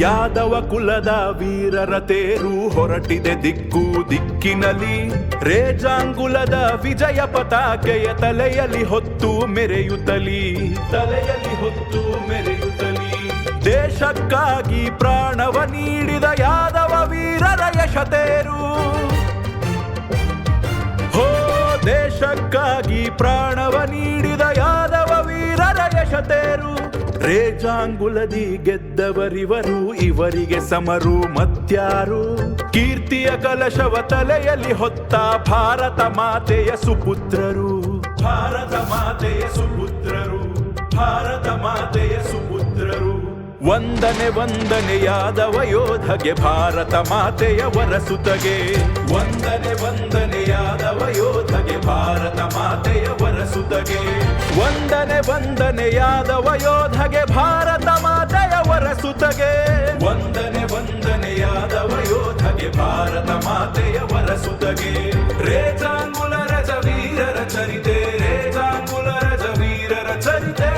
ಯಾದವ ಕುಲದ ವೀರರ ತೇರು ಹೊರಟಿದೆ ದಿಕ್ಕು ದಿಕ್ಕಿನಲ್ಲಿ. ರೇಜಾಂಗುಲದ ವಿಜಯ ಪತಾಕೆಯ ತಲೆಯಲ್ಲಿ ಹೊತ್ತು ಮೆರೆಯುತ್ತಲಿ, ತಲೆಯಲ್ಲಿ ಹೊತ್ತು ಮೆರೆಯುತ್ತಲಿ. ದೇಶಕ್ಕಾಗಿ ಪ್ರಾಣವ ನೀಡಿದ ಯಾದವ ವೀರರ ಯಶತೇರು. ಹೋ ದೇಶಕ್ಕಾಗಿ ಪ್ರಾಣವ ನೀಡಿದ ಯಾದವ ವೀರರ ಯಶತೇರು. ರೇಜಾಂಗುಲದಿ ಗೆದ್ದವರಿವರು, ಇವರಿಗೆ ಸಮರು ಮತ್ಯಾರು. ಕೀರ್ತಿಯ ಕಲಶವ ತಲೆಯಲ್ಲಿ ಹೊತ್ತ ಭಾರತ ಮಾತೆಯ ಸುಪುತ್ರರು, ಭಾರತ ಮಾತೆಯ ಸುಪುತ್ರರು, ಭಾರತ ಮಾತೆಯ ಸುಪುತ್ರರು. ವಂದನೆ ವಂದನೆ ಯಾದವ ಯೋಧಗೆ, ಭಾರತ ಮಾತೆಯ ವರಸುತಗೆ. ವಂದನೆ ವಂದನೆ ಯಾದವ ಯೋಧಗೆ, ಭಾರತ ಮಾತೆಯ ವರಸುತಗೆ. ವಂದನೆ ವಂದನೆ ಯಾದವ ಯೋಧಗೆ, ಭಾರತ ಮಾತೆಯ ವರಸುತಗೆ. ವಂದನೆ ವಂದನೆ ಯಾದವ ಯೋಧಗೆ, ಭಾರತ ಮಾತೆಯ ವರಸುತಗೆ. ರೇಜಾಂಗುಲ ರಜ ವೀರರ ಚರಿತೆ, ರೇಜಾಂಗುಲ ರಜ ವೀರರ ಚರಿತೆ.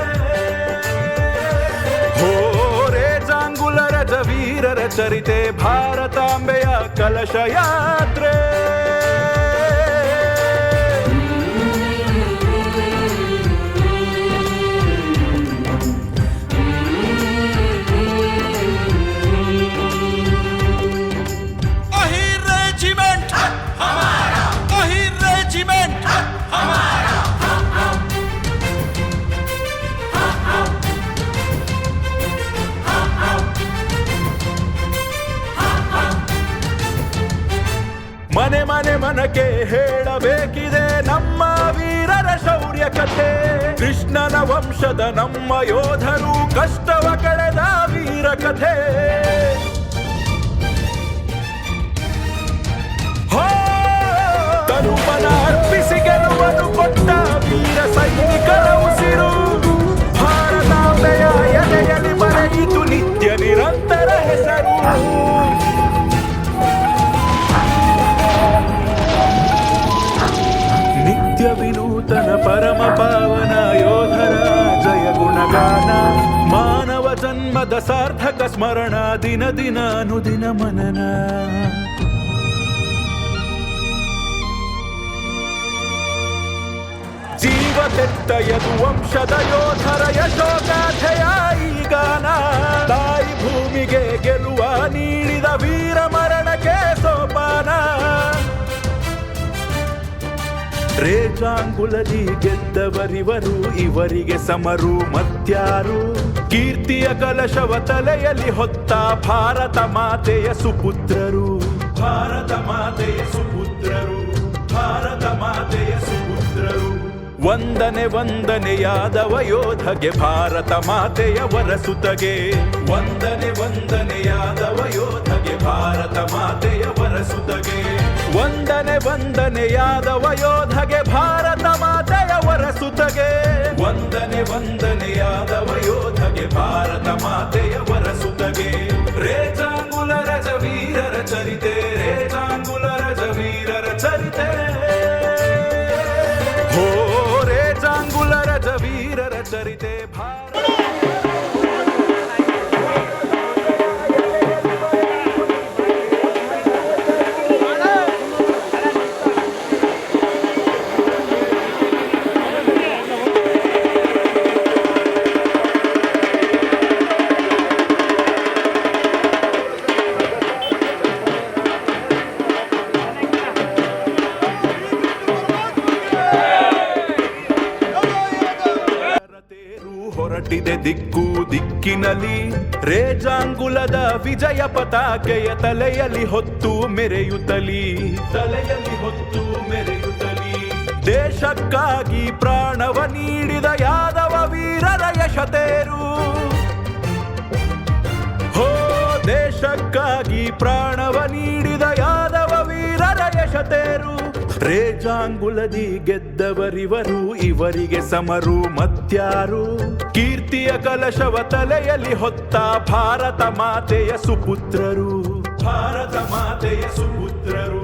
ವೀರರ ಚರಿತೆ, ಭಾರತಾಂಬೆಯ ಕಲಶ ಯಾತ್ರೆ. ಅಹಿರ್ ರೆಜಿಮೆಂಟ್ ಹಮಾರಾ, ಅಹಿರ್ ರೆಜಿಮೆಂಟ್ ಹಮಾರಾ. ಮನೆ ಮನೆ ಮನಕ್ಕೆ ಹೇಳಬೇಕಿದೆ ನಮ್ಮ ವೀರರ ಶೌರ್ಯ ಕಥೆ. ಕೃಷ್ಣನ ವಂಶದ ನಮ್ಮ ಯೋಧರು ಕಷ್ಟವ ಕಳೆದ ವೀರ ಕಥೆ. ತನುಮನ ಅರ್ಪಿಸಿ ಗೆಲುವನ್ನು ಕೊಟ್ಟ ವೀರ ಸೈನಿಕರ ಉಸಿರು. ಭಾರತಾಂಬೆಯ ಎದೆಯಲ್ಲಿ ಬರೆಯಿತು ನಿತ್ಯ ನಿರಂತರ ಹೆಸರು. ನಿತ್ಯ ವಿನೂತನ ಪರಮ ಪಾವನ ಯೋಧರ ಜಯ ಗುಣಗಾನ. ಮಾನವ ಜನ್ಮದ ಸಾರ್ಥಕ ಸ್ಮರಣ, ದಿನ ದಿನ ಅನುದಿನ ಮನನ. ಜೀವ ತೆತ್ತ ಯದುವಂಶದ ಯೋಧರ ಯಶೋಗಾಥೆಯ ಈ ಗಾನ. ತಾಯಿ ಭೂಮಿಗೆ ಗೆಲುವ ನೀಡಿದ ವೀರ ಮರಣಕ್ಕೆ ಸೋಪಾನ. ರೇಜಾಂಗುಲದಿ ಗೆದ್ದವರಿವರು, ಇವರಿಗೆ ಸಮರು ಮತ್ಯಾರು. ಕೀರ್ತಿಯ ಕಲಶವ ತಲೆಯಲ್ಲಿ ಹೊತ್ತ ಭಾರತ ಮಾತೆಯ ಸುಪುತ್ರರು, ಭಾರತ ಮಾತೆಯ ಸುಪುತ್ರರು, ಭಾರತ ಮಾತೆಯ ಸುಪುತ್ರರು. ವಂದನೆ ವಂದನೆ ಯಾದವ ಯೋಧಗೆ, ಭಾರತ ಮಾತೆಯ ವರಸುತಗೆ. ವಂದನೆ ವಂದನೆ ಯಾದವ ಯೋಧಗೆ, ಭಾರತ ಮಾತೆಯ ವರಸುತಗೆ. ವಂದನೆ ವಂದನೆ ಯಾದವ ಯೋಧಗೆ, ಭಾರತ ಮಾತೆಯ ವರಸುತಗೆ. ವಂದನೆ ವಂದನೆ ಯಾದವ ಯೋಧಗೆ, ಭಾರತ ಮಾತೆಯ ವರಸುತಗೆ. ರೇಜಾಂಗುಲ ರಜ ವೀರರ ಚರಿತೆ, ರೇಜಾಂಗುಲ ರಜ ವೀರರ ಚರಿತೆ. ಹೋ ರೇಜಾಂಗುಲ ರಜ ವೀರರ ಚರಿತೆ. ಹೊರಟಿದೆ ದಿಕ್ಕು ದಿಕ್ಕಿನಲ್ಲಿ. ರೇಜಾಂಗುಲದ ವಿಜಯ ಪತಾಕೆಯ ತಲೆಯಲ್ಲಿ ಹೊತ್ತು ಮೆರೆಯುತ್ತಲಿ, ತಲೆಯಲ್ಲಿ ಹೊತ್ತು ಮೆರೆಯುತ್ತಲಿ. ದೇಶಕ್ಕಾಗಿ ಪ್ರಾಣವ ನೀಡಿದ ಯಾದವ ವೀರರ ಯಶತೇರು. ಹೋ ದೇಶಕ್ಕಾಗಿ ಪ್ರಾಣವ ನೀಡಿದ ಯಾದವ ವೀರರ ಯಶತೇರು. ರೇಜಾಂಗುಲದಿ ಗೆದ್ದವರಿವರು, ಇವರಿಗೆ ಸಮರು ಮತ್ಯಾರು. ಕೀರ್ತಿಯ ಕಲಶವ ತಲೆಯಲ್ಲಿ ಹೊತ್ತ ಭಾರತ ಮಾತೆಯ ಸುಪುತ್ರರು, ಭಾರತ ಮಾತೆಯ ಸುಪುತ್ರರು,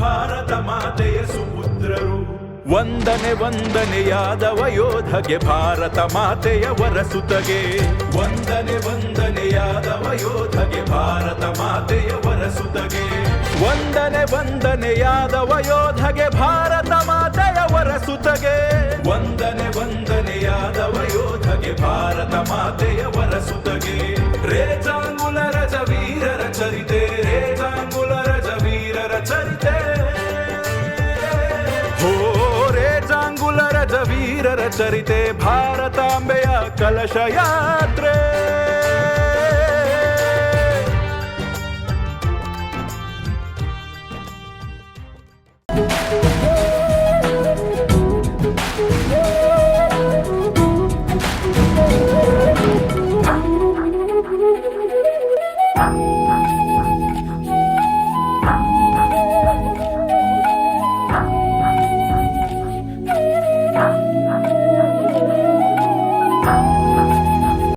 ಭಾರತ ಮಾತೆಯ ಸುಪುತ್ರರು. ವಂದನೆ ವಂದನೆ ಯಾದವ ಯೋಧಗೆ ಭಾರತ ಮಾತೆಯ ವರಸುತಗೆ ವಂದನೆ ವಂದನೆ ಯಾದವ ಯೋಧಗೆ ಭಾರತ ಮಾತೆಯ ವರಸುತಗೆ ವಂದನೆ ವಂದನೆ ಯಾದವ ಯೋಧಗೆ ಭಾರತ ಮಾತೆಯ ವರಸುತಗೆ ವಂದನೆ ವಂದನೆ ಯಾದವ ಯೋಧಗೆ ಭಾರತ ಮಾತೆಯ ವರಸುತಗೆ ರೇಜಾಂಗುಲ ರಜ ವೀರರ ಚರಿತೆ ರೇಜಾಂಗುಲ ರಜ ವೀರರ ಚರಿತೆ ಹೋ ರೇಜಾಂಗುಲ ರಜ ವೀರರ ಚರಿತೆ ಭಾರತಾಂಬೆಯ ಕಲಶ ಯಾತ್ರೆ